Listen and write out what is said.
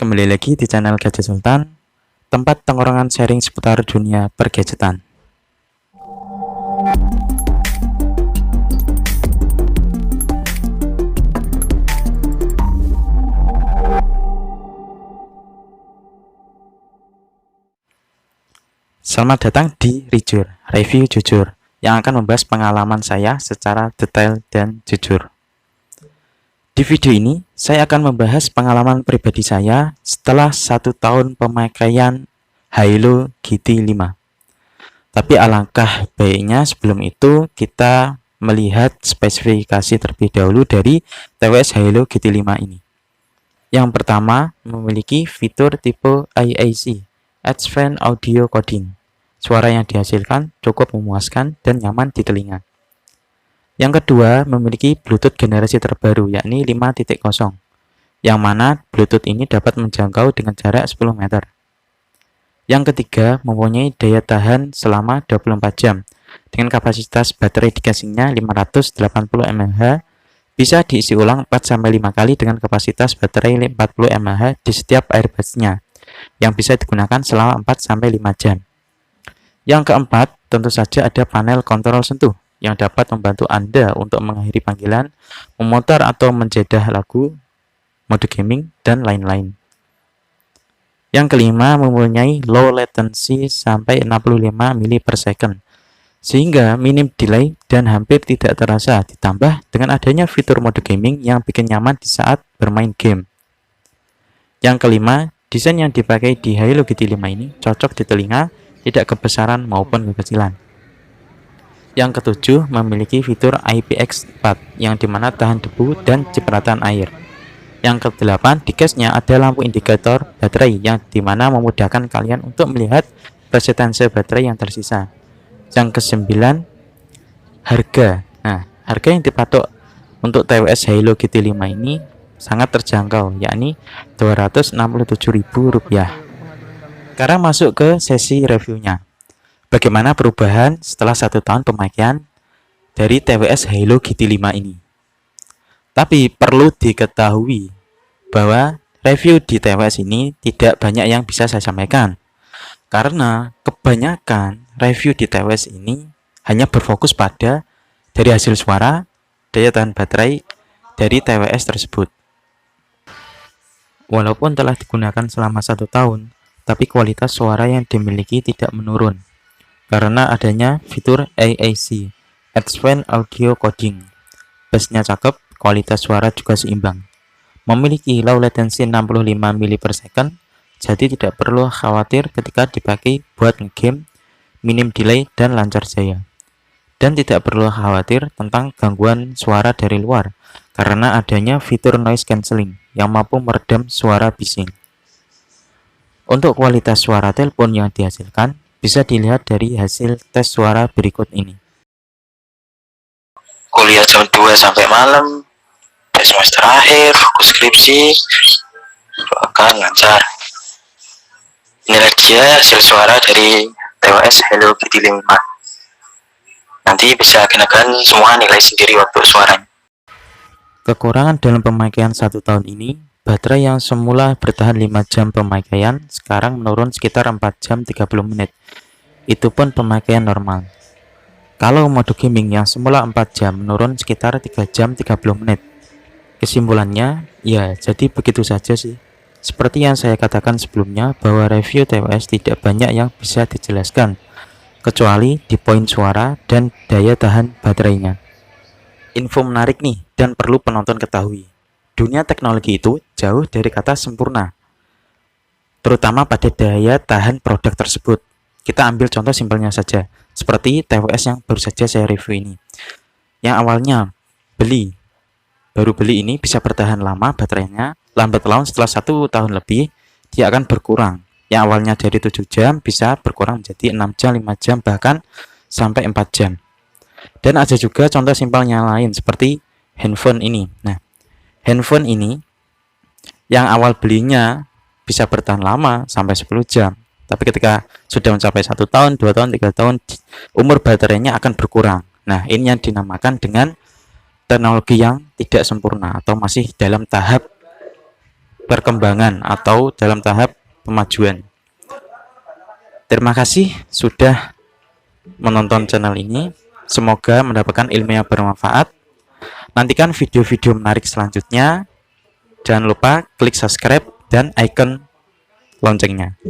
Kembali lagi di channel Gadget Sultan, tempat tongkrongan sharing seputar dunia pergadgetan. Selamat datang di Review Jujur, yang akan membahas pengalaman saya secara detail dan jujur. Di video ini, saya akan membahas pengalaman pribadi saya setelah 1 tahun pemakaian Hailu GT5. Tapi alangkah baiknya sebelum itu kita melihat spesifikasi terlebih dahulu dari TWS Hailu GT5 ini. Yang pertama, memiliki fitur tipe AAC, Advanced Audio Coding. Suara yang dihasilkan cukup memuaskan dan nyaman di telinga. Yang kedua, memiliki Bluetooth generasi terbaru, yakni 5.0, yang mana Bluetooth ini dapat menjangkau dengan jarak 10 meter. Yang ketiga, mempunyai daya tahan selama 24 jam, dengan kapasitas baterai di casingnya 580 mAh, bisa diisi ulang 4-5 kali dengan kapasitas baterai 40 mAh di setiap airbuds-nya, yang bisa digunakan selama 4-5 jam. Yang keempat, tentu saja ada panel kontrol sentuh, yang dapat membantu Anda untuk mengakhiri panggilan, memutar atau menjedah lagu, mode gaming, dan lain-lain. Yang kelima, mempunyai low latency sampai 65 ms/s, sehingga minim delay dan hampir tidak terasa, ditambah dengan adanya fitur mode gaming yang bikin nyaman di saat bermain game. Yang kelima, desain yang dipakai di Hailu GT5 ini cocok di telinga, tidak kebesaran maupun kekecilan. Yang ketujuh, memiliki fitur IPX4 yang dimana tahan debu dan cipratan air. Yang kedelapan, di case-nya ada lampu indikator baterai yang dimana memudahkan kalian untuk melihat persentase baterai yang tersisa. Yang kesembilan, harga. Nah, harga yang dipatok untuk TWS Hailu GT5 ini sangat terjangkau, yakni Rp267.000. Sekarang masuk ke sesi reviewnya. Bagaimana perubahan setelah 1 tahun pemakaian dari TWS Hailu GT5 ini? Tapi perlu diketahui bahwa review di TWS ini tidak banyak yang bisa saya sampaikan, karena kebanyakan review di TWS ini hanya berfokus pada dari hasil suara, daya tahan baterai dari TWS tersebut. Walaupun telah digunakan selama 1 tahun, tapi kualitas suara yang dimiliki tidak menurun karena adanya fitur AAC, Advanced Audio Coding. Bassnya cakep, kualitas suara juga seimbang. Memiliki low latency 65 ms/s, jadi tidak perlu khawatir ketika dipakai buat game, minim delay dan lancar jaya. Dan tidak perlu khawatir tentang gangguan suara dari luar, karena adanya fitur noise cancelling yang mampu meredam suara bising. Untuk kualitas suara telepon yang dihasilkan, bisa dilihat dari hasil tes suara berikut ini. Kuliah jam 2 sampai malam, semester akhir, fokus skripsi, akan lancar. Inilah dia hasil suara dari TWS Hailu GT5. Nanti bisa gunakan semua nilai sendiri waktu suaranya. Kekurangan dalam pemakaian 1 tahun ini, baterai yang semula bertahan 5 jam pemakaian sekarang menurun sekitar 4 jam 30 menit. Itu pun pemakaian normal. Kalau mode gaming yang semula 4 jam menurun sekitar 3 jam 30 menit. Kesimpulannya, ya jadi begitu saja sih. Seperti yang saya katakan sebelumnya, bahwa review TWS tidak banyak yang bisa dijelaskan, kecuali di poin suara dan daya tahan baterainya. Info menarik nih, dan perlu penonton ketahui. Dunia teknologi itu jauh dari kata sempurna, terutama pada daya tahan produk tersebut. Kita ambil contoh simpelnya saja, seperti TWS yang baru saja saya review ini. Yang awalnya baru beli ini bisa bertahan lama baterainya, lambat laun setelah 1 tahun lebih, dia akan berkurang. Yang awalnya dari 7 jam bisa berkurang menjadi 6 jam, 5 jam, bahkan sampai 4 jam. Dan ada juga contoh simpelnya lain, seperti handphone ini. Nah, handphone ini yang awal belinya bisa bertahan lama sampai 10 jam. Tapi ketika sudah mencapai 1 tahun, 2 tahun, 3 tahun, umur baterainya akan berkurang. Nah, ini yang dinamakan dengan teknologi yang tidak sempurna atau masih dalam tahap perkembangan atau dalam tahap pemajuan. Terima kasih sudah menonton channel ini. Semoga mendapatkan ilmu yang bermanfaat. Nantikan video-video menarik selanjutnya. Jangan lupa klik subscribe dan icon loncengnya.